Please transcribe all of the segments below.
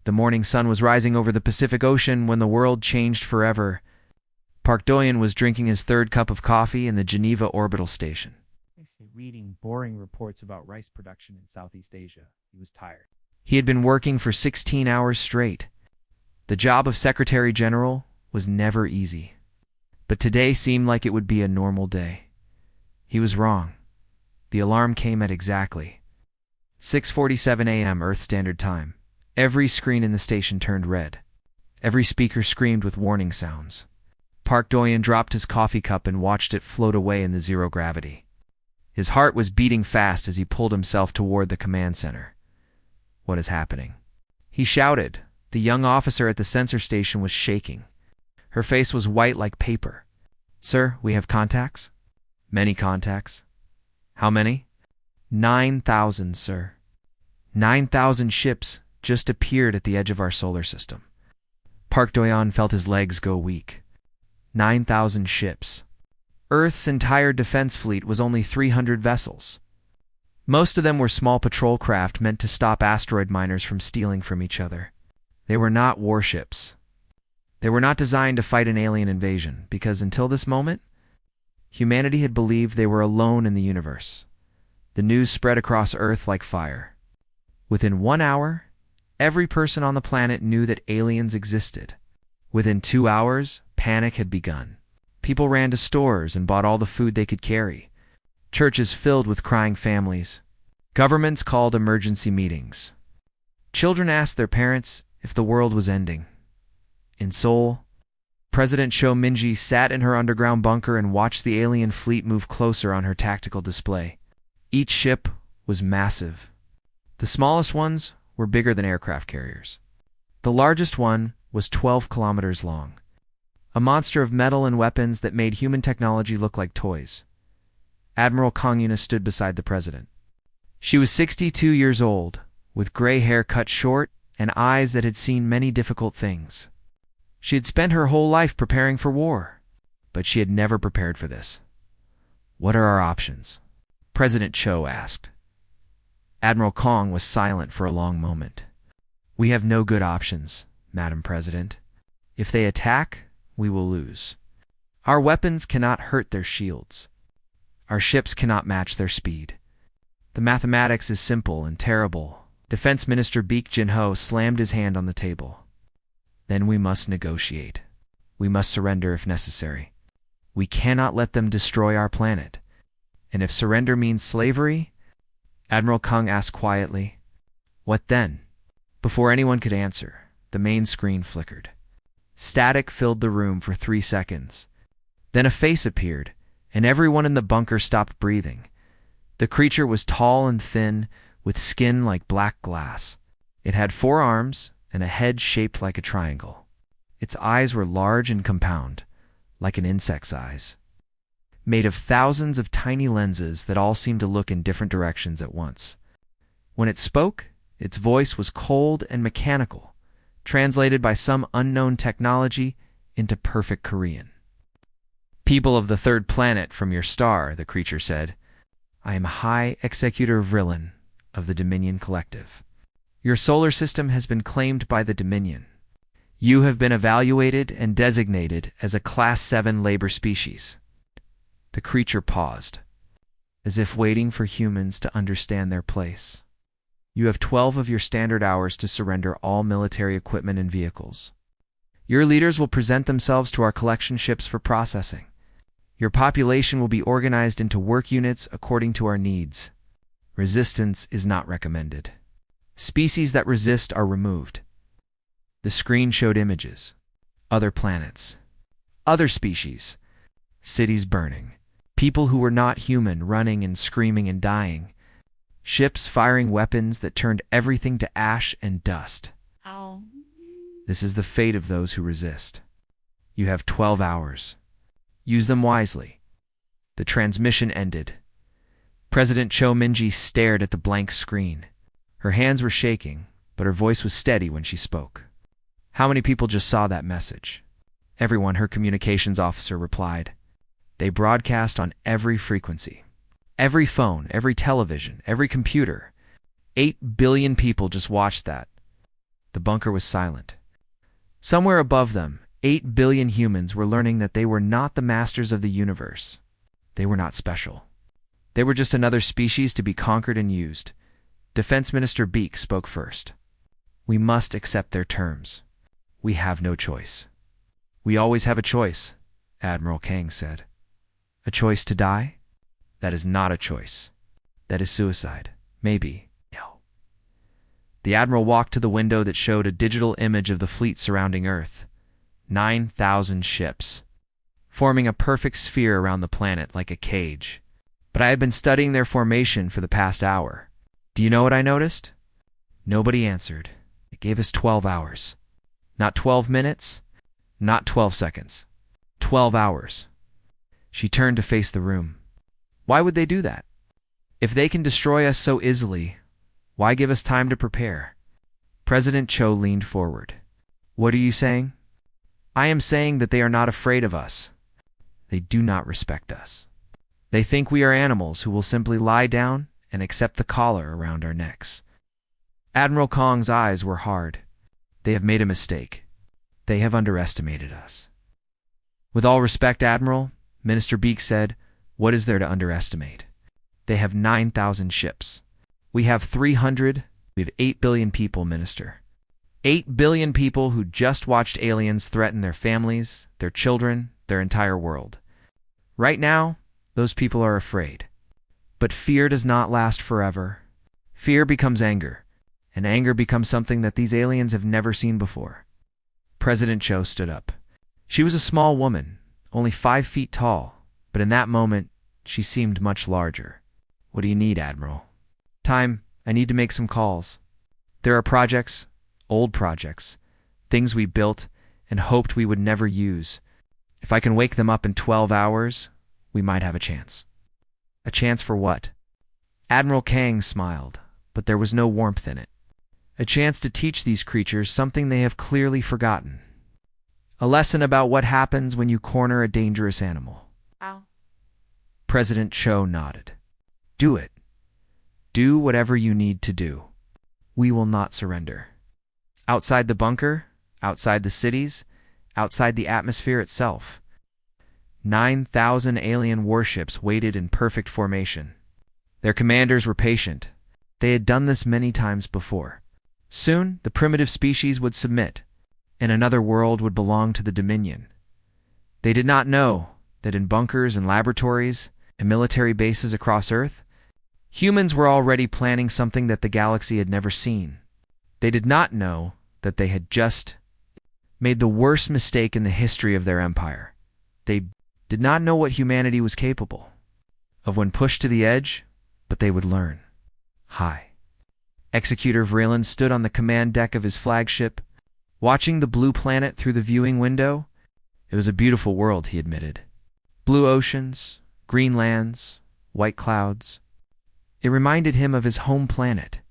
The morning sun was rising over the Pacific Ocean when the world changed forever. Park Doyen was drinking his third cup of coffee in the Geneva Orbital Station. Reading boring reports about rice production in Southeast Asia. He was tired. He had been working for 16 hours straight. The job of Secretary General was never easy. But today seemed like it would be a normal day. He was wrong. The alarm came at exactly 6:47 a.m. Earth Standard Time. Every screen in the station turned red. Every speaker screamed with warning sounds. Park Doyen dropped his coffee cup and watched it float away in the zero gravity. His heart was beating fast as he pulled himself toward the command center. What is happening? He shouted. The young officer at the sensor station was shaking. Her face was white like paper. Sir, we have contacts? Many contacts. How many? 9,000, sir. 9,000 ships just appeared at the edge of our solar system. Park Doyen felt his legs go weak. 9,000 ships. Earth's entire defense fleet was only 300 vessels. Most of them were small patrol craft meant to stop asteroid miners from stealing from each other. They were not warships. They were not designed to fight an alien invasion, because until this moment, humanity had believed they were alone in the universe. The news spread across Earth like fire. Within 1 hour, every person on the planet knew that aliens existed. Within 2 hours, panic had begun. People ran to stores and bought all the food they could carry. Churches filled with crying families. Governments called emergency meetings. Children asked their parents if the world was ending. In Seoul, President Cho Min-ji sat in her underground bunker and watched the alien fleet move closer on her tactical display. Each ship was massive. The smallest ones were bigger than aircraft carriers. The largest one was 12 kilometers long. A monster of metal and weapons that made human technology look like toys. Admiral Kang Yuna stood beside the president. She was 62 years old, with gray hair cut short and eyes that had seen many difficult things. She had spent her whole life preparing for war, but she had never prepared for this. What are our options? President Cho asked. Admiral Kang was silent for a long moment. We have no good options, Madam President. If they attack, we will lose. Our weapons cannot hurt their shields. Our ships cannot match their speed. The mathematics is simple and terrible. Defense Minister Baek Jin-ho slammed his hand on the table. Then we must negotiate. We must surrender if necessary. We cannot let them destroy our planet. And if surrender means slavery? Admiral Kang asked quietly. What then? Before anyone could answer, the main screen flickered. Static filled the room for 3 seconds. Then a face appeared, and everyone in the bunker stopped breathing. The creature was tall and thin, with skin like black glass. It had 4 arms and a head shaped like a triangle. Its eyes were large and compound, like an insect's eyes, made of thousands of tiny lenses that all seemed to look in different directions at once. When it spoke, its voice was cold and mechanical, translated by some unknown technology into perfect Korean. People of the third planet from your star, the creature said. I am High Executor Vrillen of the Dominion Collective. Your solar system has been claimed by the Dominion. You have been evaluated and designated as a Class 7 labor species. The creature paused, as if waiting for humans to understand their place. You have 12 of your standard hours to surrender all military equipment and vehicles. Your leaders will present themselves to our collection ships for processing. Your population will be organized into work units according to our needs. Resistance is not recommended. Species that resist are removed. The screen showed images. Other planets. Other species. Cities burning. People who were not human running and screaming and dying. Ships firing weapons that turned everything to ash and dust. Ow. This is the fate of those who resist. You have 12 hours. Use them wisely. The transmission ended. President Cho Min-ji stared at the blank screen. Her hands were shaking, but her voice was steady when she spoke. How many people just saw that message? Everyone, her communications officer replied. They broadcast on every frequency. Every phone, every television, every computer. 8 billion people just watched that. The bunker was silent. Somewhere above them, 8 billion humans were learning that they were not the masters of the universe. They were not special. They were just another species to be conquered and used. Defense Minister Beak spoke first. We must accept their terms. We have no choice. We always have a choice, Admiral Kang said. A choice to die? That is not a choice. That is suicide. Maybe. No. The Admiral walked to the window that showed a digital image of the fleet surrounding Earth. 9,000 ships, forming a perfect sphere around the planet like a cage. But I have been studying their formation for the past hour. Do you know what I noticed? Nobody answered. It gave us 12 hours. Not 12 minutes, not 12 seconds. 12 hours. She turned to face the room. Why would they do that? If they can destroy us so easily, why give us time to prepare? President Cho leaned forward. What are you saying? I am saying that they are not afraid of us. They do not respect us. They think we are animals who will simply lie down and accept the collar around our necks. Admiral Kong's eyes were hard. They have made a mistake. They have underestimated us. With all respect, Admiral, Minister Beak said, what is there to underestimate? They have 9,000 ships. We have 300. We have 8 billion people, Minister. 8 billion people who just watched aliens threaten their families, their children, their entire world. Right now, those people are afraid. But fear does not last forever. Fear becomes anger, and anger becomes something that these aliens have never seen before. President Cho stood up. She was a small woman, only 5 feet tall, but in that moment, she seemed much larger. What do you need, Admiral? Time. I need to make some calls. There are projects, old projects, things we built and hoped we would never use. If I can wake them up in 12 hours, we might have a chance. A chance for what? Admiral Kang smiled, but there was no warmth in it. A chance to teach these creatures something they have clearly forgotten. A lesson about what happens when you corner a dangerous animal. Ow. President Cho nodded. Do it. Do whatever you need to do. We will not surrender. Outside the bunker, outside the cities, outside the atmosphere itself, 9,000 alien warships waited in perfect formation. Their commanders were patient. They had done this many times before. Soon, the primitive species would submit, and another world would belong to the Dominion. They did not know that in bunkers and laboratories and military bases across Earth, humans were already planning something that the galaxy had never seen. They did not know that they had just made the worst mistake in the history of their empire. They did not know what humanity was capable of when pushed to the edge, but they would learn. Hi. Executor Vreeland stood on the command deck of his flagship, watching the blue planet through the viewing window. It was a beautiful world, he admitted. Blue oceans, green lands, white clouds. It reminded him of his home planet,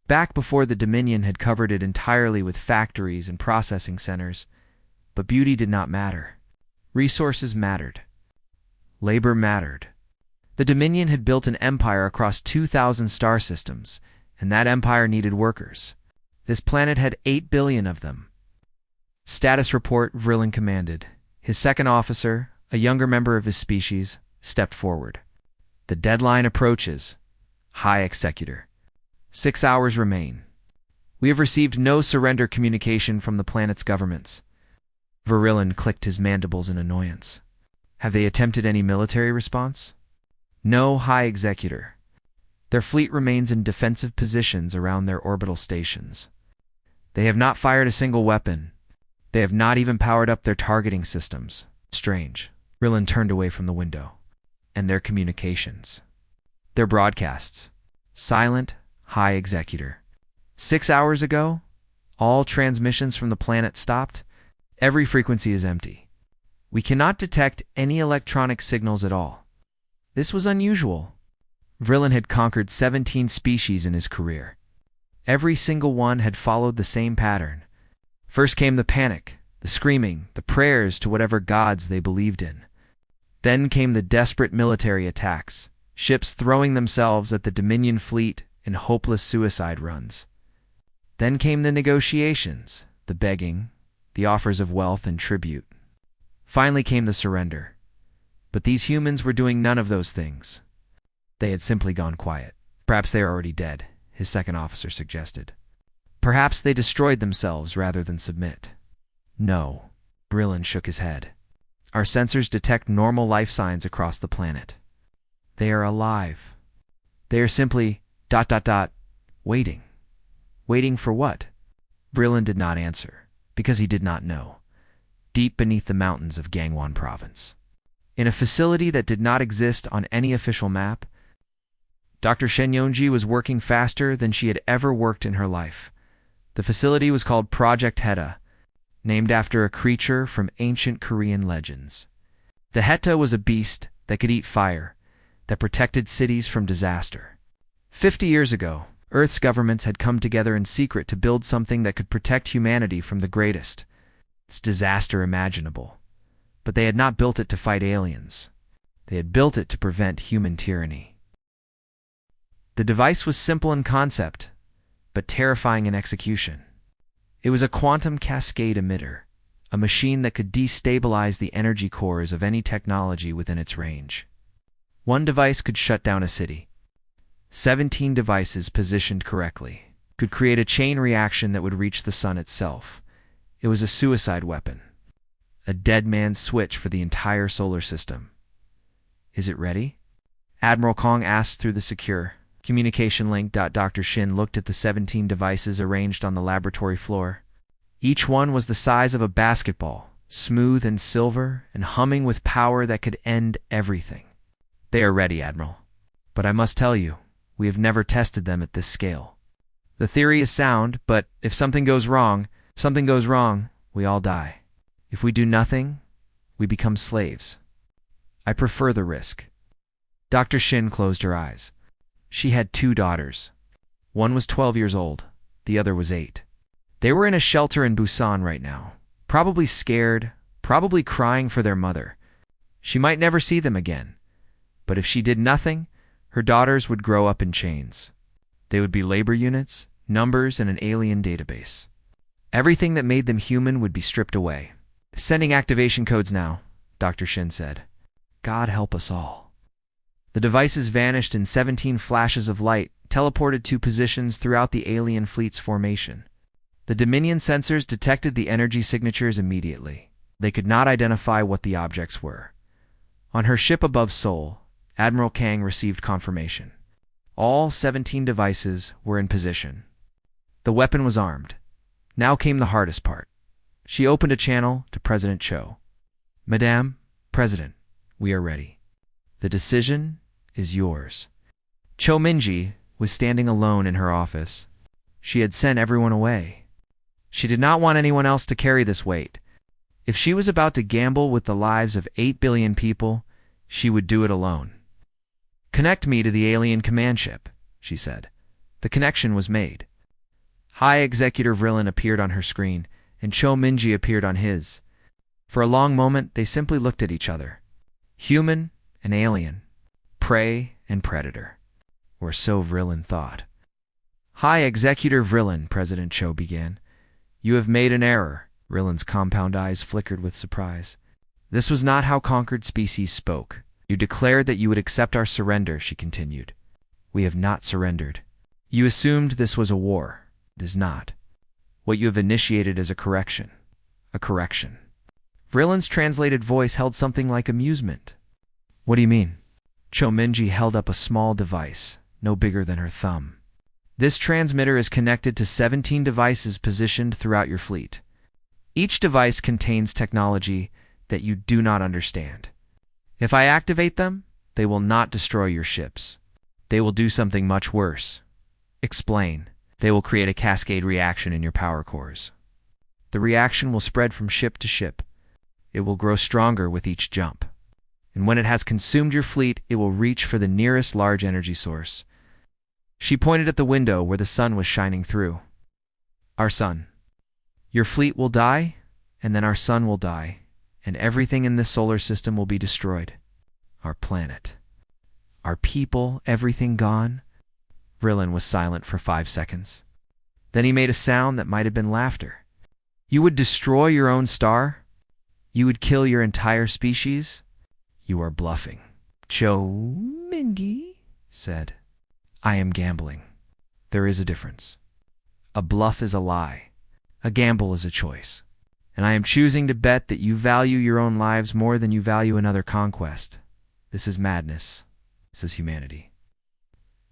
back before the Dominion had covered it entirely with factories and processing centers. But beauty did not matter. Resources mattered. Labor mattered. The Dominion had built an empire across 2,000 star systems, and that empire needed workers. This planet had 8 billion of them. Status report, Vreeland commanded. His second officer, a younger member of his species, stepped forward. The deadline approaches. High Executor. 6 hours remain. We have received no surrender communication from the planet's governments. Vreeland clicked his mandibles in annoyance. Have they attempted any military response? No, High Executor. Their fleet remains in defensive positions around their orbital stations. They have not fired a single weapon. They have not even powered up their targeting systems. Strange. Vreeland turned away from the window. And their communications. Their broadcasts. Silent, High Executor. 6 hours ago, all transmissions from the planet stopped. Every frequency is empty. We cannot detect any electronic signals at all. This was unusual. Vreeland had conquered 17 species in his career. Every single one had followed the same pattern. First came the panic, the screaming, the prayers to whatever gods they believed in. Then came the desperate military attacks, ships throwing themselves at the Dominion fleet in hopeless suicide runs. Then came the negotiations, the begging, the offers of wealth and tribute. Finally came the surrender. But these humans were doing none of those things. They had simply gone quiet. Perhaps they are already dead, his second officer suggested. Perhaps they destroyed themselves rather than submit. No, Brillen shook his head. Our sensors detect normal life signs across the planet. They are alive. They are simply ... waiting. Waiting for what? Brillen did not answer, because he did not know. Deep beneath the mountains of Gangwon province, in a facility that did not exist on any official map, Dr. Shen Yonji was working faster than she had ever worked in her life. The facility was called Project Heta, named after a creature from ancient Korean legends. The Heta was a beast that could eat fire, that protected cities from disaster. 50 years ago, Earth's governments had come together in secret to build something that could protect humanity from the greatest disaster imaginable. But they had not built it to fight aliens. They had built it to prevent human tyranny. The device was simple in concept, but terrifying in execution. It was a quantum cascade emitter, a machine that could destabilize the energy cores of any technology within its range. One device could shut down a city. 17 devices positioned correctly could create a chain reaction that would reach the sun itself. It was a suicide weapon, a dead man's switch for the entire solar system. Is it ready? Admiral Kong asked through the secure communication link. Dr. Shin looked at the 17 devices arranged on the laboratory floor. Each one was the size of a basketball, smooth and silver and humming with power that could end everything. They are ready, Admiral. But I must tell you, we have never tested them at this scale. The theory is sound, but if something goes wrong, we all die. If we do nothing, we become slaves. I prefer the risk. Dr. Shin closed her eyes. She had 2 daughters. One was 12 years old, the other was 8. They were in a shelter in Busan right now, probably scared, probably crying for their mother. She might never see them again. But if she did nothing, her daughters would grow up in chains. They would be labor units, numbers, and an alien database. Everything that made them human would be stripped away. Sending activation codes now, Dr. Shin said. God help us all. The devices vanished in 17 flashes of light, teleported to positions throughout the alien fleet's formation. The Dominion sensors detected the energy signatures immediately. They could not identify what the objects were. On her ship above Seoul, Admiral Kang received confirmation. All 17 devices were in position. The weapon was armed. Now came the hardest part. She opened a channel to President Cho. Madame, President, we are ready. The decision is yours. Cho Minji was standing alone in her office. She had sent everyone away. She did not want anyone else to carry this weight. If she was about to gamble with the lives of 8 billion people, she would do it alone. Connect me to the alien command ship, she said. The connection was made. High Executive Rillen appeared on her screen, and Cho Minji appeared on his. For a long moment, they simply looked at each other. Human and alien, prey and predator, or so Rillen thought. High Executive Rillen, President Cho began. You have made an error. Rillen's compound eyes flickered with surprise. This was not how conquered species spoke. You declared that you would accept our surrender, she continued. We have not surrendered. You assumed this was a war. It is not. What you have initiated is a correction. A correction. Rillen's translated voice held something like amusement. What do you mean? Cho Minji held up a small device, no bigger than her thumb. This transmitter is connected to 17 devices positioned throughout your fleet. Each device contains technology that you do not understand. If I activate them, they will not destroy your ships. They will do something much worse. Explain. They will create a cascade reaction in your power cores. The reaction will spread from ship to ship. It will grow stronger with each jump. And when it has consumed your fleet, it will reach for the nearest large energy source. She pointed at the window where the sun was shining through. Our sun. Your fleet will die, and then our sun will die, and everything in this solar system will be destroyed. Our planet. Our people, everything gone. Rillen was silent for 5 seconds. Then he made a sound that might have been laughter. You would destroy your own star? You would kill your entire species? You are bluffing. Cho Mingi said, I am gambling. There is a difference. A bluff is a lie. A gamble is a choice. And I am choosing to bet that you value your own lives more than you value another conquest. This is madness. This is humanity.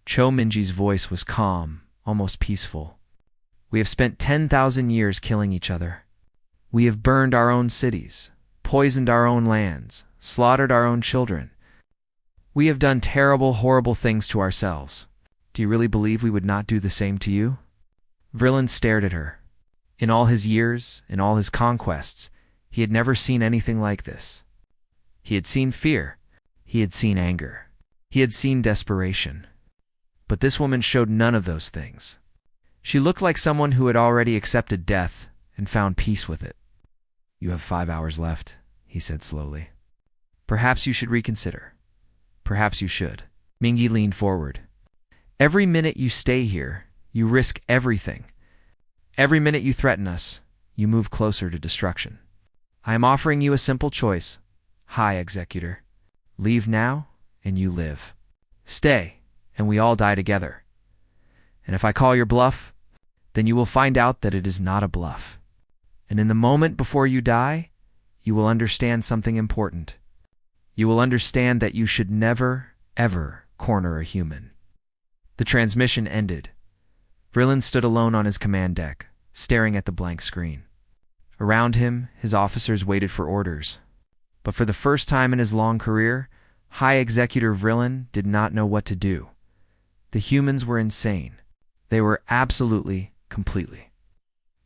Cho Minji's voice was calm, almost peaceful. We have spent 10,000 years killing each other. We have burned our own cities, poisoned our own lands, slaughtered our own children. We have done terrible, horrible things to ourselves. Do you really believe we would not do the same to you? Vrillin stared at her. In all his years, in all his conquests, he had never seen anything like this. He had seen fear. He had seen anger. He had seen desperation. But this woman showed none of those things. She looked like someone who had already accepted death and found peace with it. You have 5 hours left, he said slowly. Perhaps you should reconsider. Perhaps you should. Mingi leaned forward. Every minute you stay here, you risk everything. Every minute you threaten us, you move closer to destruction. I am offering you a simple choice. Hi, Executor. Leave now, and you live. Stay, and we all die together. And if I call your bluff, then you will find out that it is not a bluff. And in the moment before you die, you will understand something important. You will understand that you should never, ever corner a human. The transmission ended. Vrillin stood alone on his command deck, staring at the blank screen. Around him, his officers waited for orders. But for the first time in his long career, High Executor Vrillin did not know what to do. The humans were insane. They were absolutely, completely,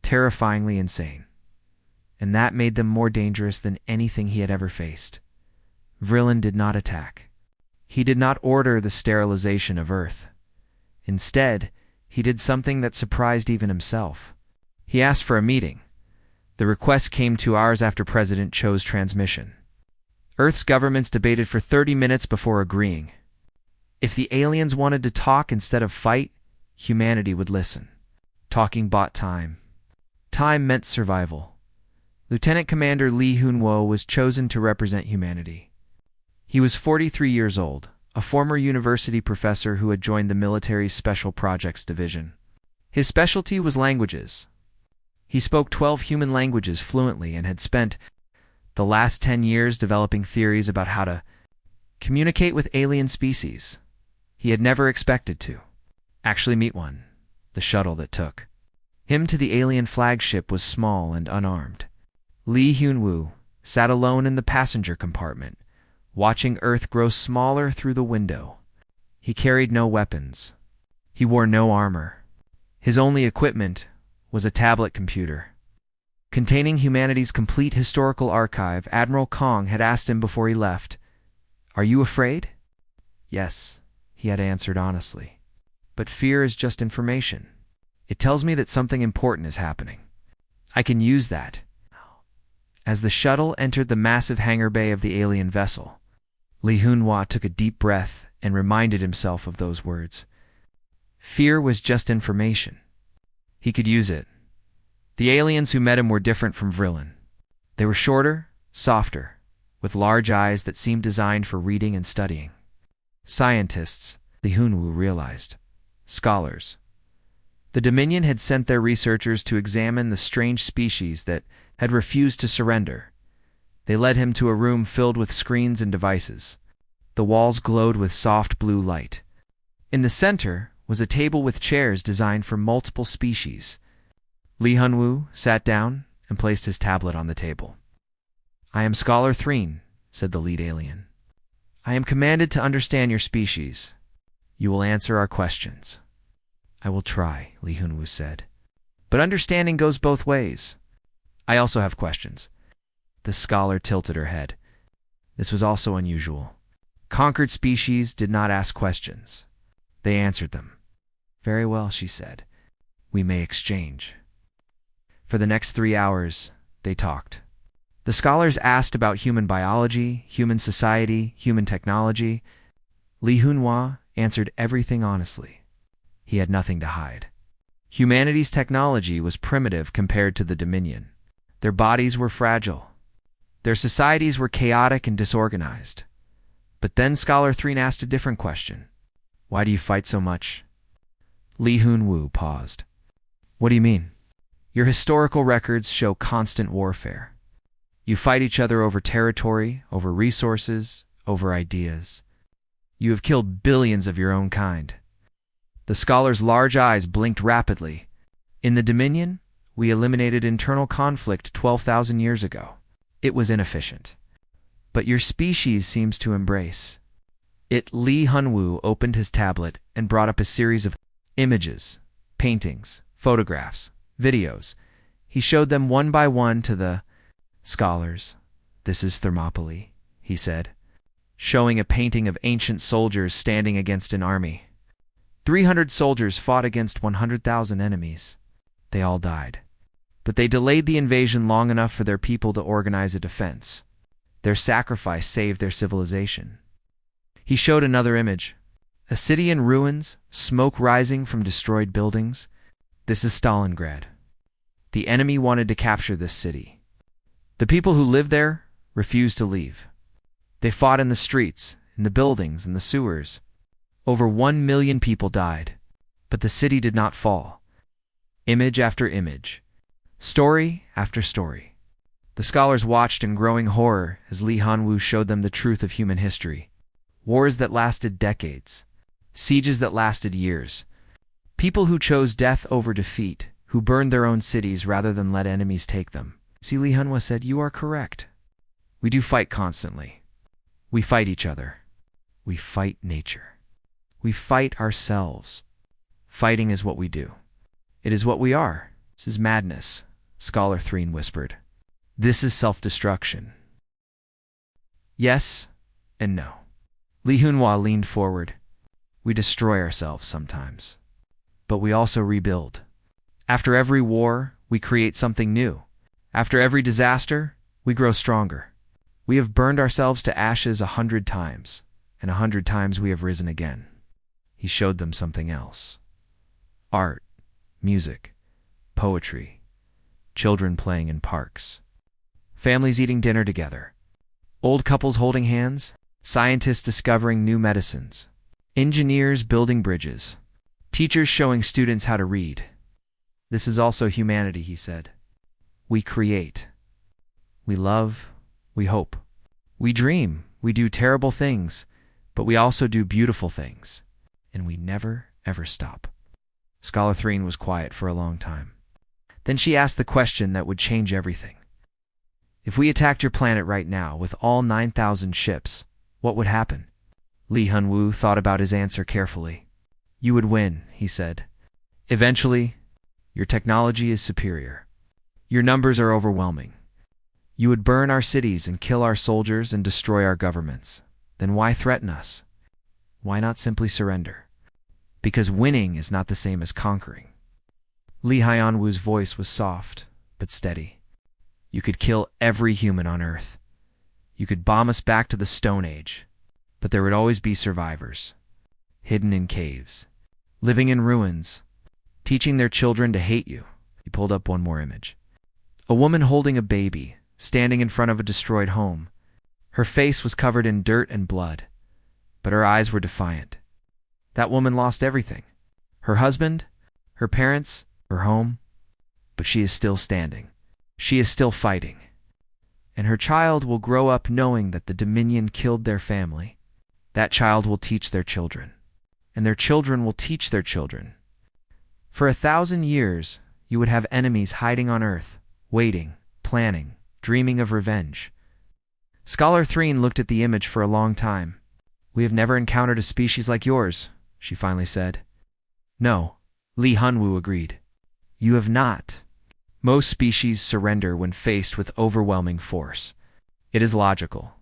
terrifyingly insane. And that made them more dangerous than anything he had ever faced. Vrillin did not attack. He did not order the sterilization of Earth. Instead, he did something that surprised even himself. He asked for a meeting. The request came 2 hours after President Cho's transmission. Earth's governments debated for 30 minutes before agreeing. If the aliens wanted to talk instead of fight, humanity would listen. Talking bought time. Time meant survival. Lieutenant Commander Lee Hoon-wo was chosen to represent humanity. He was 43 years old, a former university professor who had joined the military's Special Projects Division. His specialty was languages. He spoke 12 human languages fluently and had spent the last 10 years developing theories about how to communicate with alien species. He had never expected to actually meet one, the shuttle that took him to the alien flagship was small and unarmed. Lee Hyun-woo sat alone in the passenger compartment, watching Earth grow smaller through the window. He carried no weapons. He wore no armor. His only equipment was a tablet computer. Containing humanity's complete historical archive, Admiral Kong had asked him before he left, "Are you afraid?" "Yes," he had answered honestly. "But fear is just information. It tells me that something important is happening. I can use that." As the shuttle entered the massive hangar bay of the alien vessel, Lee Hoon-woo took a deep breath and reminded himself of those words. Fear was just information. He could use it. The aliens who met him were different from Vrillin. They were shorter, softer, with large eyes that seemed designed for reading and studying. Scientists, Lee Hoon-woo realized. Scholars. The Dominion had sent their researchers to examine the strange species that had refused to surrender. They led him to a room filled with screens and devices. The walls glowed with soft blue light. In the center was a table with chairs designed for multiple species. Lee Hyun-woo sat down and placed his tablet on the table. "I am Scholar Threen," said the lead alien. "I am commanded to understand your species. You will answer our questions." "I will try," Lee Hyun-woo said. "But understanding goes both ways. I also have questions." The scholar tilted her head. This was also unusual. Conquered species did not ask questions. They answered them. "Very well," she said. "We may exchange." For the next 3 hours, they talked. The scholars asked about human biology, human society, human technology. Lee Hoon-woo answered everything honestly. He had nothing to hide. Humanity's technology was primitive compared to the Dominion. Their bodies were fragile. Their societies were chaotic and disorganized. But then Scholar 3 asked a different question. Why do you fight so much? Li Hunwu paused. What do you mean? Your historical records show constant warfare. You fight each other over territory, over resources, over ideas. You have killed billions of your own kind. The scholar's large eyes blinked rapidly. In the Dominion, we eliminated internal conflict 12,000 years ago. It was inefficient. But your species seems to embrace it. Li Hunwu opened his tablet and brought up a series of images, paintings, photographs, videos. He showed them one by one to the scholars. This is Thermopylae, he said, showing a painting of ancient soldiers standing against an army. 300 soldiers fought against 100,000 enemies. They all died. But they delayed the invasion long enough for their people to organize a defense. Their sacrifice saved their civilization. He showed another image. A city in ruins, smoke rising from destroyed buildings. This is Stalingrad. The enemy wanted to capture this city. The people who lived there refused to leave. They fought in the streets, in the buildings, in the sewers. Over 1 million people died, but the city did not fall. Image after image, story after story. The scholars watched in growing horror as Li Hanwu showed them the truth of human history. Wars that lasted decades, sieges that lasted years, people who chose death over defeat, who burned their own cities rather than let enemies take them. See, Li Hanwu said, you are correct. We do fight constantly. We fight each other. We fight nature. We fight ourselves. Fighting is what we do. It is what we are. This is madness, Scholar Threen whispered. This is self-destruction. Yes and no. Li Hunhua leaned forward. We destroy ourselves sometimes, but we also rebuild. After every war, we create something new. After every disaster, we grow stronger. We have burned ourselves to ashes 100 times, and 100 times we have risen again. He showed them something else. Art, music, poetry, children playing in parks, families eating dinner together, old couples holding hands, scientists discovering new medicines, engineers building bridges, teachers showing students how to read. This is also humanity, he said. We create. We love. We hope. We dream. We do terrible things, but we also do beautiful things. And we never, ever stop. Scholar Threen was quiet for a long time. Then she asked the question that would change everything. If we attacked your planet right now with all 9,000 ships, what would happen? Li Hunwu thought about his answer carefully. You would win, he said. Eventually, your technology is superior. Your numbers are overwhelming. You would burn our cities and kill our soldiers and destroy our governments. Then why threaten us? Why not simply surrender? Because winning is not the same as conquering. Li Hanwu's voice was soft, but steady. You could kill every human on Earth. You could bomb us back to the Stone Age, but there would always be survivors, hidden in caves, living in ruins, teaching their children to hate you. He pulled up one more image. A woman holding a baby, standing in front of a destroyed home. Her face was covered in dirt and blood, but her eyes were defiant. That woman lost everything. Her husband, her parents, her home. But she is still standing. She is still fighting. And her child will grow up knowing that the Dominion killed their family. That child will teach their children. And their children will teach their children. For 1,000 years, you would have enemies hiding on Earth, waiting, planning, dreaming of revenge. Scholar Threen looked at the image for a long time. We have never encountered a species like yours, she finally said. No, Li Hanwu agreed. You have not. Most species surrender when faced with overwhelming force. It is logical.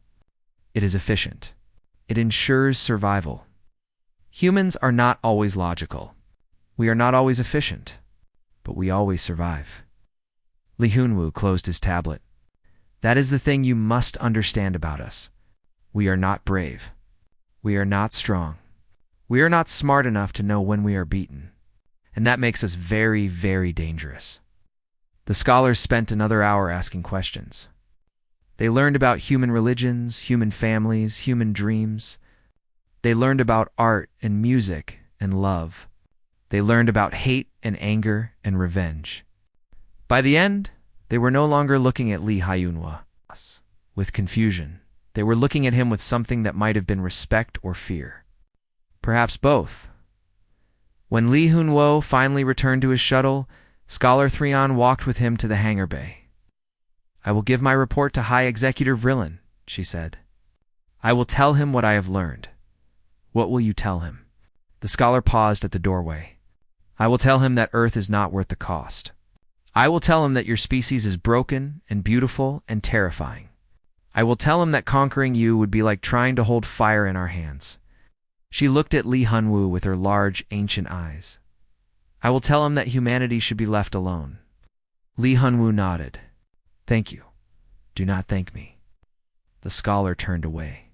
It is efficient. It ensures survival. Humans are not always logical. We are not always efficient, but we always survive. Li Hunwu closed his tablet. That is the thing you must understand about us. We are not brave. We are not strong. We are not smart enough to know when we are beaten. and that makes us very, very dangerous. The scholars spent another hour asking questions. They learned about human religions, human families, human dreams. They learned about art and music and love. They learned about hate and anger and revenge. By the end, they were no longer looking at Lee Hyunwoo with confusion. They were looking at him with something that might have been respect or fear. Perhaps both. When Lee Hyunwoo finally returned to his shuttle, Scholar Threon walked with him to the hangar bay. "I will give my report to High Executive Vrillin," she said. "I will tell him what I have learned." "What will you tell him?" The scholar paused at the doorway. "I will tell him that Earth is not worth the cost. I will tell him that your species is broken and beautiful and terrifying. I will tell him that conquering you would be like trying to hold fire in our hands." She looked at Lee Hyunwoo with her large, ancient eyes. "I will tell him that humanity should be left alone." Lee Hyunwoo nodded. "Thank you. Do not thank me." The scholar turned away.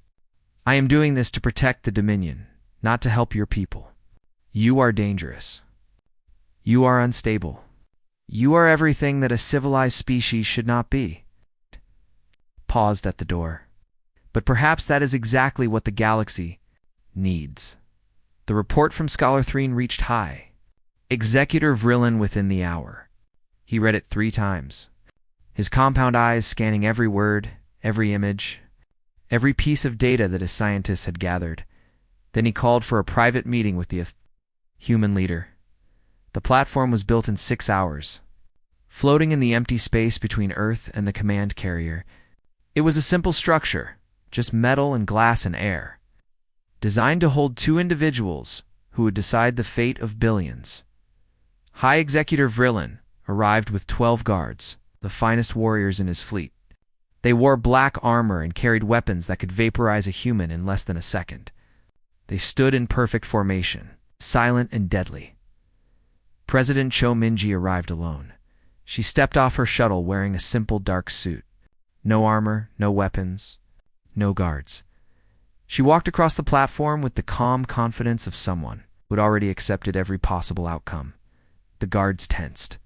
"I am doing this to protect the Dominion, not to help your people. You are dangerous. You are unstable. You are everything that a civilized species should not be." Paused at the door. "But perhaps that is exactly what the galaxy needs." The report from Scholar Threen reached High Executor Vrillin within the hour. He read it 3 times, his compound eyes scanning every word, every image, every piece of data that his scientists had gathered. Then he called for a private meeting with the human leader. The platform was built in 6 hours, floating in the empty space between Earth and the command carrier. It was a simple structure, just metal and glass and air, designed to hold 2 individuals who would decide the fate of billions. High Executor Vrillin arrived with 12 guards, the finest warriors in his fleet. They wore black armor and carried weapons that could vaporize a human in less than a second. They stood in perfect formation, silent and deadly. President Cho Min-ji arrived alone. She stepped off her shuttle wearing a simple dark suit. No armor, no weapons, no guards. She walked across the platform with the calm confidence of someone who had already accepted every possible outcome. The guards tensed.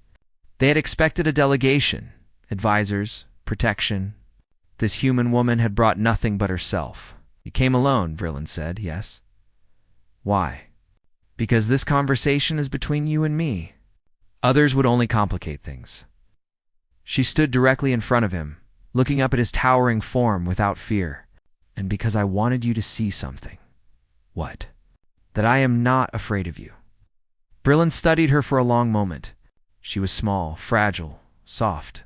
They had expected a delegation, advisors, protection. This human woman had brought nothing but herself. "You came alone," Vrillin said. "Yes." "Why?" "Because this conversation is between you and me. Others would only complicate things." She stood directly in front of him, looking up at his towering form without fear. "And because I wanted you to see something." "What?" "That I am not afraid of you." Vrillin studied her for a long moment. She was small, fragile, soft.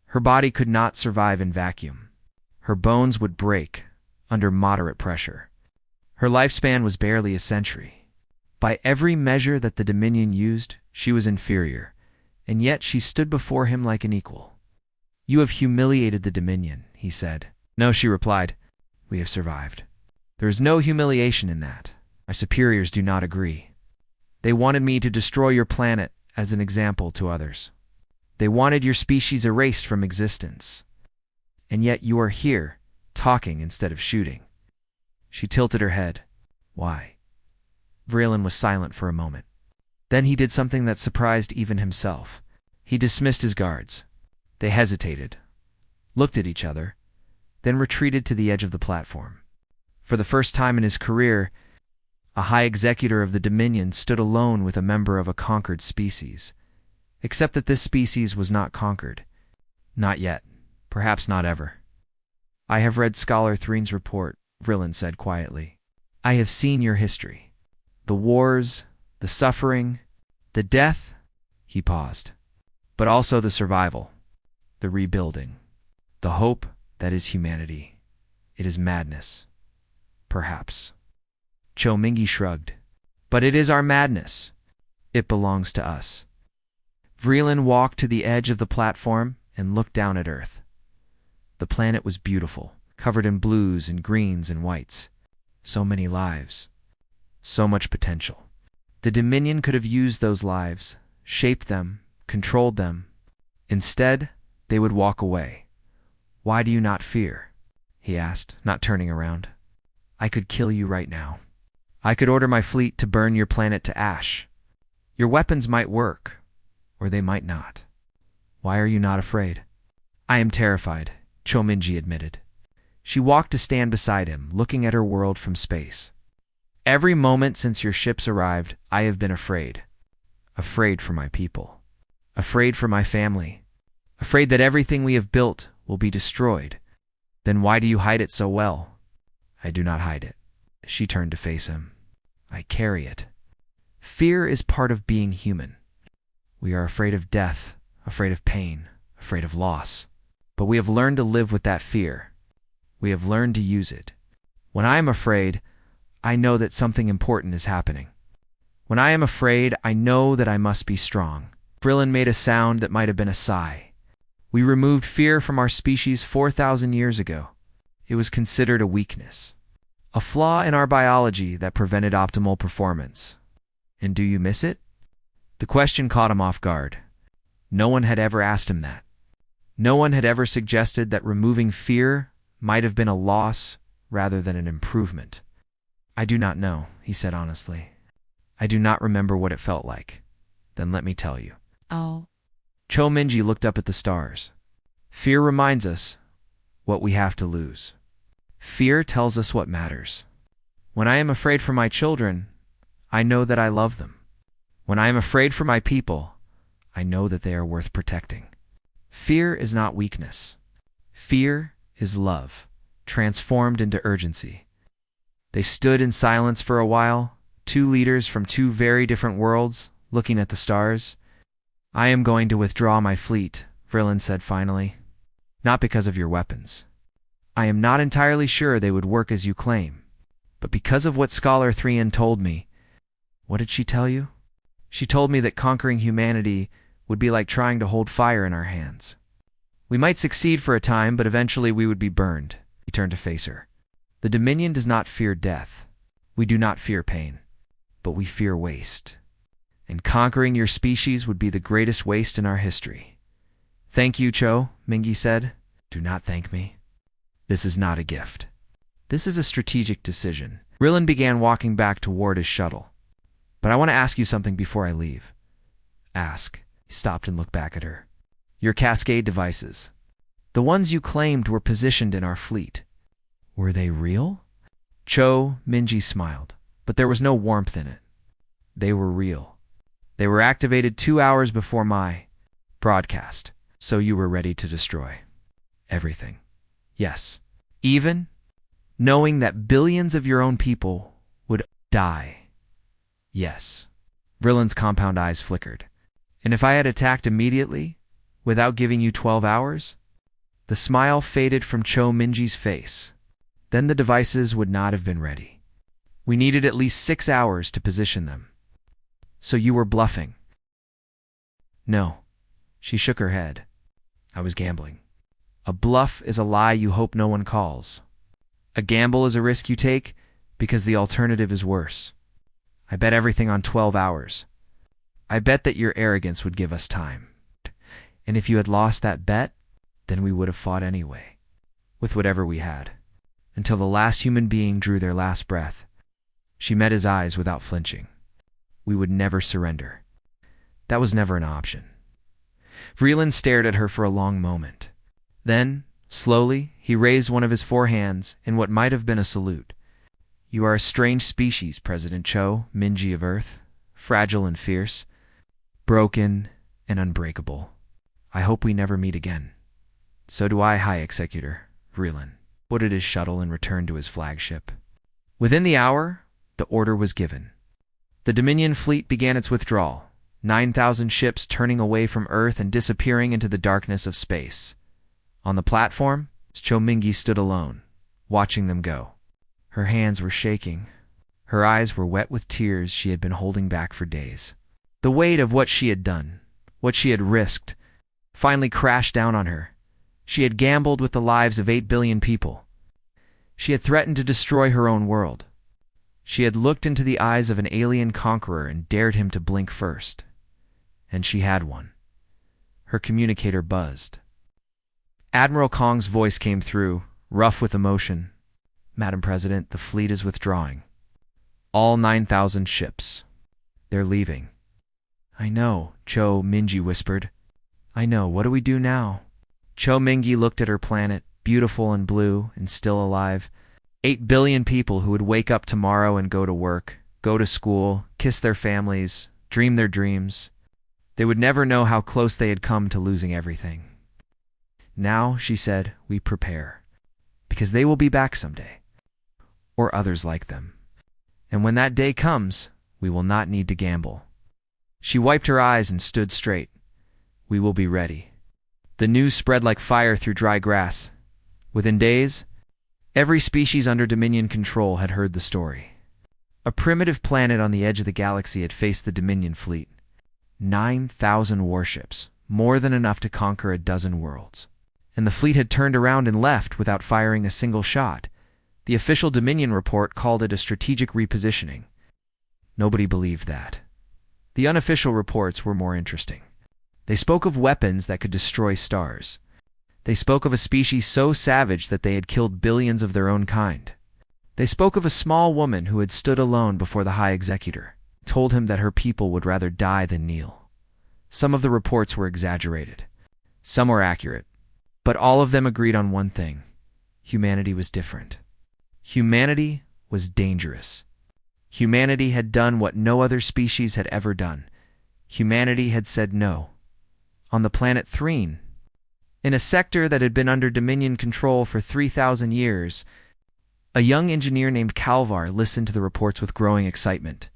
Her body could not survive in vacuum. Her bones would break under moderate pressure. Her lifespan was barely a century. By every measure that the Dominion used, she was inferior, and yet she stood before him like an equal. "You have humiliated the Dominion," he said. "No," she replied. "We have survived. There is no humiliation in that. My superiors do not agree. They wanted me to destroy your planet as an example to others. They wanted your species erased from existence. And yet you are here, talking instead of shooting." She tilted her head. "Why?" Vrillin was silent for a moment. Then he did something that surprised even himself. He dismissed his guards. They hesitated, looked at each other, then retreated to the edge of the platform. For the first time in his career, a high executor of the Dominion stood alone with a member of a conquered species. Except that this species was not conquered. Not yet. Perhaps not ever. "I have read Scholar Threen's report," Vrillin said quietly. "I have seen your history. The wars, the suffering, the death." He paused. "But also the survival, the rebuilding, the hope that is humanity. It is madness. Perhaps." Cho Mingi shrugged. "But it is our madness. It belongs to us." Vrillin walked to the edge of the platform and looked down at Earth. The planet was beautiful, covered in blues and greens and whites. So many lives. So much potential. The Dominion could have used those lives, shaped them, controlled them. Instead, they would walk away. "Why do you not fear?" he asked, not turning around. "I could kill you right now. I could order my fleet to burn your planet to ash. Your weapons might work, or they might not. Why are you not afraid? I am terrified, Chominji admitted. She walked to stand beside him, looking at her world from space. Every moment since your ships arrived, I have been afraid. Afraid for my people. Afraid for my family. Afraid that everything we have built will be destroyed. Then why do you hide it so well? I do not hide it. She turned to face him. I carry it. Fear is part of being human. We are afraid of death, afraid of pain, afraid of loss. But we have learned to live with that fear. We have learned to use it. When I am afraid, I know that something important is happening. When I am afraid, I know that I must be strong. Vrillin made a sound that might have been a sigh. We removed fear from our species 4,000 years ago. It was considered a weakness, a flaw in our biology that prevented optimal performance. And do you miss it? The question caught him off guard. No one had ever asked him that. No one had ever suggested that removing fear might have been a loss rather than an improvement. I do not know, he said honestly. I do not remember what it felt like. Then let me tell you. Oh. Chominji looked up at the stars. Fear reminds us what we have to lose. Fear tells us what matters. When I am afraid for my children, I know that I love them. When I am afraid for my people, I know that they are worth protecting. Fear is not weakness. Fear is love, transformed into urgency. They stood in silence for a while, two leaders from two very different worlds, looking at the stars. I am going to withdraw my fleet, Vrillin said finally. Not because of your weapons. I am not entirely sure they would work as you claim, but because of what Scholar Threan told me. What did she tell you? She told me that conquering humanity would be like trying to hold fire in our hands. We might succeed for a time, but eventually we would be burned. He turned to face her. The Dominion does not fear death. We do not fear pain, but we fear waste. And conquering your species would be the greatest waste in our history. Thank you, Cho, Mingi said. Do not thank me. This is not a gift. This is a strategic decision. Vrillin began walking back toward his shuttle. But I want to ask you something before I leave. Ask. He stopped and looked back at her. Your cascade devices. The ones you claimed were positioned in our fleet. Were they real? Cho Minji smiled, but there was no warmth in it. They were real. They were activated 2 hours before my broadcast, so you were ready to destroy everything. Yes, even knowing that billions of your own people would die. Yes. Vrillin's compound eyes flickered. And if I had attacked immediately, without giving you 12 hours? The smile faded from Cho Minji's face. Then the devices would not have been ready. We needed at least 6 hours to position them. So you were bluffing? No. She shook her head. I was gambling. A bluff is a lie you hope no one calls. A gamble is a risk you take because the alternative is worse. I bet everything on 12 hours. I bet that your arrogance would give us time. And if you had lost that bet, then we would have fought anyway, with whatever we had, until the last human being drew their last breath. She met his eyes without flinching. We would never surrender. That was never an option. Vrillin stared at her for a long moment. Then, slowly, he raised one of his 4 hands in what might have been a salute. You are a strange species, President Cho, Minji of Earth, fragile and fierce, broken and unbreakable. I hope we never meet again. So do I, High Executor, Vrillin boarded his shuttle and returned to his flagship. Within the hour, the order was given. The Dominion fleet began its withdrawal, 9,000 ships turning away from Earth and disappearing into the darkness of space. On the platform, Cho Mingi stood alone, watching them go. Her hands were shaking. Her eyes were wet with tears she had been holding back for days. The weight of what she had done, what she had risked, finally crashed down on her. She had gambled with the lives of 8 billion people. She had threatened to destroy her own world. She had looked into the eyes of an alien conqueror and dared him to blink first. And she had won. Her communicator buzzed. Admiral Kong's voice came through, rough with emotion. Madam President, the fleet is withdrawing. All 9,000 ships. They're leaving. I know, Cho Minji whispered. I know, what do we do now? Cho Mingi looked at her planet, beautiful and blue and still alive. 8 billion people who would wake up tomorrow and go to work, go to school, kiss their families, dream their dreams. They would never know how close they had come to losing everything. Now, she said, we prepare. Because they will be back someday. Or others like them. And when that day comes, we will not need to gamble. She wiped her eyes and stood straight. We will be ready. The news spread like fire through dry grass. Within days, every species under Dominion control had heard the story. A primitive planet on the edge of the galaxy had faced the Dominion fleet. 9,000 warships, more than enough to conquer a dozen worlds. And the fleet had turned around and left without firing a single shot. The official Dominion report called it a strategic repositioning. Nobody believed that. The unofficial reports were more interesting. They spoke of weapons that could destroy stars. They spoke of a species so savage that they had killed billions of their own kind. They spoke of a small woman who had stood alone before the High Executor, told him that her people would rather die than kneel. Some of the reports were exaggerated. Some were accurate. But all of them agreed on one thing. Humanity was different. Humanity was dangerous. Humanity had done what no other species had ever done. Humanity had said no. On the planet Threen, in a sector that had been under Dominion control for 3,000 years, a young engineer named Calvar listened to the reports with growing excitement.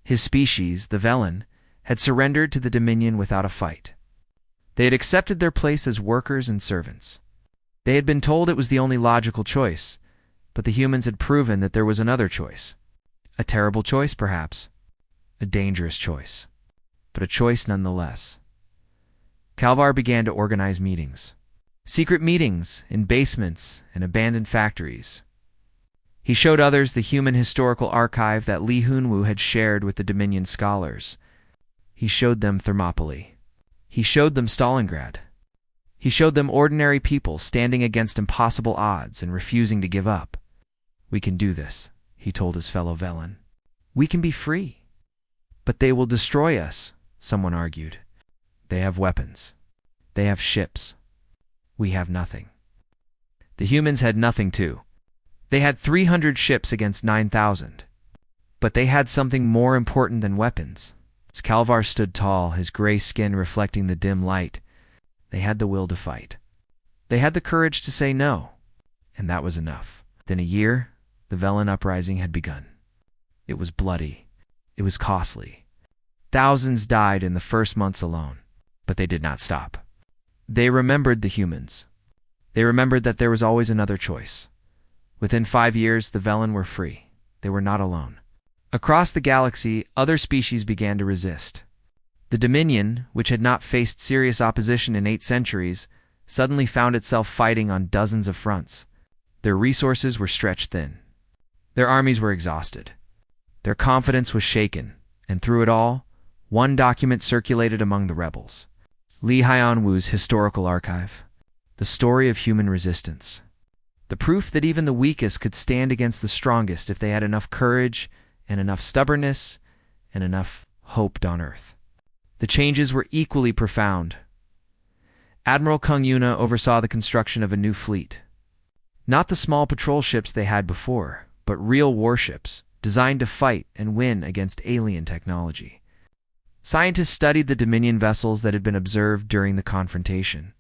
His species, the Velen, had surrendered to the Dominion without a fight. They had accepted their place as workers and servants. They had been told it was the only logical choice, but the humans had proven that there was another choice. A terrible choice, perhaps. A dangerous choice. But a choice nonetheless. Calvar began to organize meetings. Secret meetings in basements and abandoned factories. He showed others the human historical archive that Li Hunwu had shared with the Dominion scholars. He showed them Thermopylae. He showed them Stalingrad. He showed them ordinary people standing against impossible odds and refusing to give up. We can do this, he told his fellow Velen. We can be free. But they will destroy us, someone argued. They have weapons. They have ships. We have nothing. The humans had nothing too. They had 300 ships against 9,000. But they had something more important than weapons. As Calvar stood tall, his gray skin reflecting the dim light, they had the will to fight. They had the courage to say no, and that was enough. Within a year, the Velen uprising had begun. It was bloody. It was costly. Thousands died in the first months alone, but they did not stop. They remembered the humans. They remembered that there was always another choice. Within 5 years, the Velen were free. They were not alone. Across the galaxy, other species began to resist. The Dominion, which had not faced serious opposition in 8 centuries, suddenly found itself fighting on dozens of fronts. Their resources were stretched thin. Their armies were exhausted. Their confidence was shaken, and through it all, one document circulated among the rebels. Li Haianwu's historical archive. The story of human resistance. The proof that even the weakest could stand against the strongest if they had enough courage and enough stubbornness and enough hope on Earth. The changes were equally profound. Admiral Kung Yuna oversaw the construction of a new fleet. Not the small patrol ships they had before, but real warships, designed to fight and win against alien technology. Scientists studied the Dominion vessels that had been observed during the confrontation.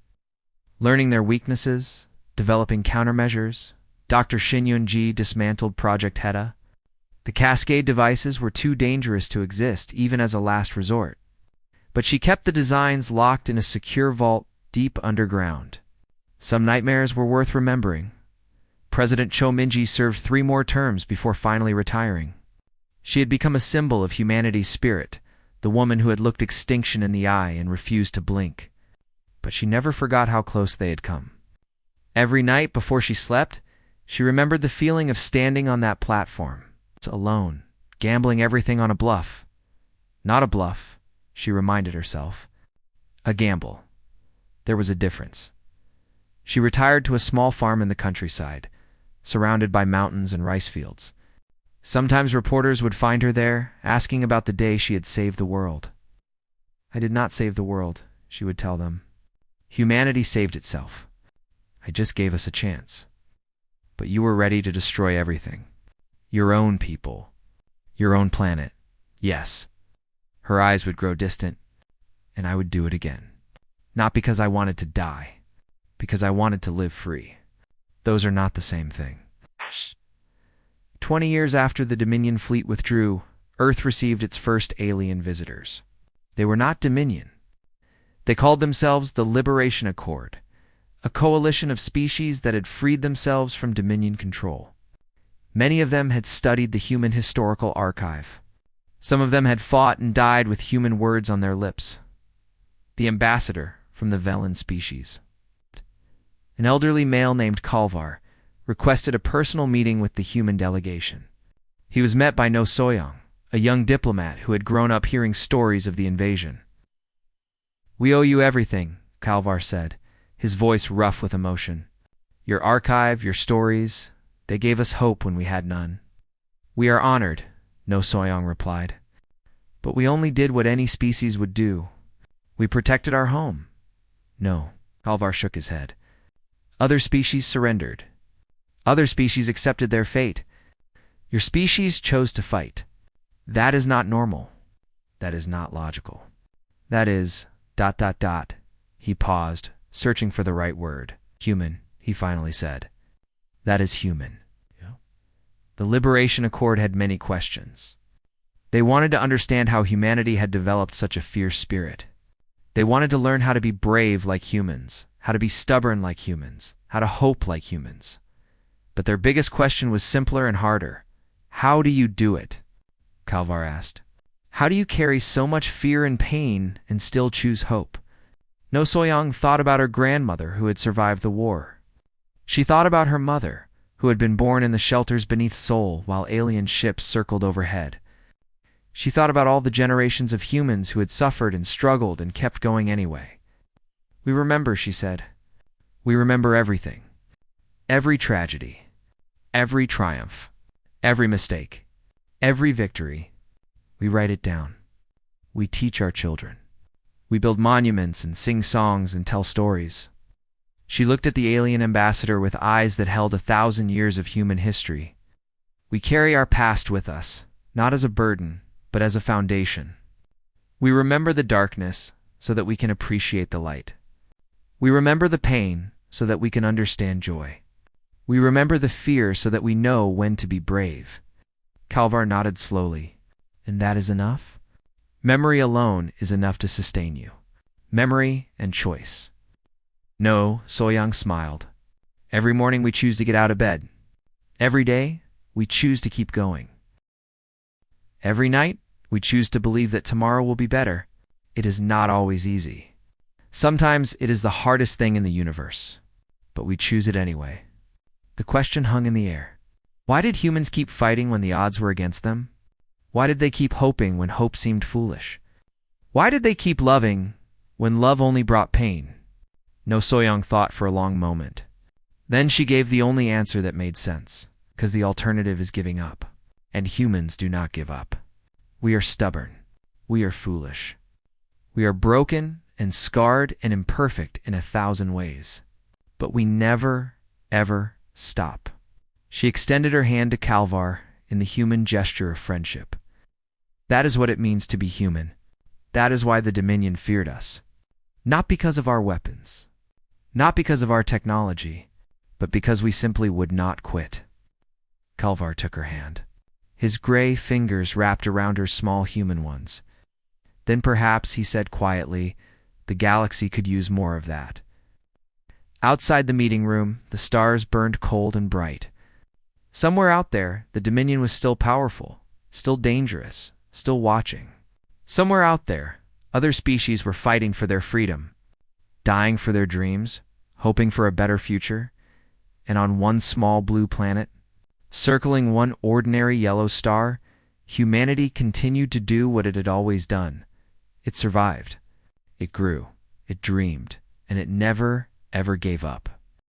Learning their weaknesses, developing countermeasures, Dr. Shin Yun-ji dismantled Project Heta. The Cascade devices were too dangerous to exist, even as a last resort. But she kept the designs locked in a secure vault deep underground. Some nightmares were worth remembering. President Cho Minji served 3 more terms before finally retiring. She had become a symbol of humanity's spirit, the woman who had looked extinction in the eye and refused to blink. But she never forgot how close they had come. Every night before she slept, she remembered the feeling of standing on that platform, alone, gambling everything on a bluff. Not a bluff, she reminded herself. A gamble. There was a difference. She retired to a small farm in the countryside, surrounded by mountains and rice fields. Sometimes reporters would find her there, asking about the day she had saved the world. I did not save the world, she would tell them. Humanity saved itself. I just gave us a chance. But you were ready to destroy everything. Your own people. Your own planet. Yes. Her eyes would grow distant, and I would do it again. Not because I wanted to die, because I wanted to live free. Those are not the same thing. 20 years after the Dominion fleet withdrew, Earth received its first alien visitors. They were not Dominion. They called themselves the Liberation Accord, a coalition of species that had freed themselves from Dominion control. Many of them had studied the human historical archive. Some of them had fought and died with human words on their lips. The ambassador from the Velen species, an elderly male named Kalvar, requested a personal meeting with the human delegation. He was met by No Soyoung, a young diplomat who had grown up hearing stories of the invasion. "We owe you everything," Kalvar said, his voice rough with emotion. "Your archive, your stories, they gave us hope when we had none." "We are honored," No Soyoung replied. "But we only did what any species would do. We protected our home." "No," Kalvar shook his head. "Other species surrendered. Other species accepted their fate. Your species chose to fight. That is not normal. That is not logical. That is... ... He paused, searching for the right word. "Human," he finally said. "That is human." Yeah. The Liberation Accord had many questions. They wanted to understand how humanity had developed such a fierce spirit. They wanted to learn how to be brave like humans, how to be stubborn like humans, how to hope like humans. But their biggest question was simpler and harder. "How do you do it?" Kalvar asked. "How do you carry so much fear and pain and still choose hope?" No Soyoung thought about her grandmother who had survived the war. She thought about her mother, who had been born in the shelters beneath Seoul while alien ships circled overhead. She thought about all the generations of humans who had suffered and struggled and kept going anyway. "We remember," she said. "We remember everything. Every tragedy. Every triumph. Every mistake. Every victory. We write it down. We teach our children. We build monuments and sing songs and tell stories." She looked at the alien ambassador with eyes that held 1,000 years of human history. "We carry our past with us, not as a burden, but as a foundation. We remember the darkness so that we can appreciate the light. We remember the pain so that we can understand joy. We remember the fear so that we know when to be brave." Kalvar nodded slowly. "And that is enough? Memory alone is enough to sustain you. Memory and choice." No, Soyoung smiled. "Every morning we choose to get out of bed. Every day, we choose to keep going. Every night, we choose to believe that tomorrow will be better. It is not always easy. Sometimes it is the hardest thing in the universe, but we choose it anyway." The question hung in the air. Why did humans keep fighting when the odds were against them? Why did they keep hoping when hope seemed foolish? Why did they keep loving when love only brought pain? No Soyoung thought for a long moment. Then she gave the only answer that made sense, because the alternative is giving up. And humans do not give up. We are stubborn. We are foolish. We are broken and scarred and imperfect in 1,000 ways. But we never, ever stop. She extended her hand to Kalvar in the human gesture of friendship. That is what it means to be human. That is why the Dominion feared us. Not because of our weapons. Not because of our technology, but because we simply would not quit. Kalvar took her hand. His gray fingers wrapped around her small human ones. "Then perhaps," he said quietly, "the galaxy could use more of that." Outside the meeting room, the stars burned cold and bright. Somewhere out there, the Dominion was still powerful, still dangerous, still watching. Somewhere out there, other species were fighting for their freedom, dying for their dreams, hoping for a better future. And on one small blue planet, circling one ordinary yellow star, humanity continued to do what it had always done. It survived. It grew. It dreamed. And it never, ever gave up.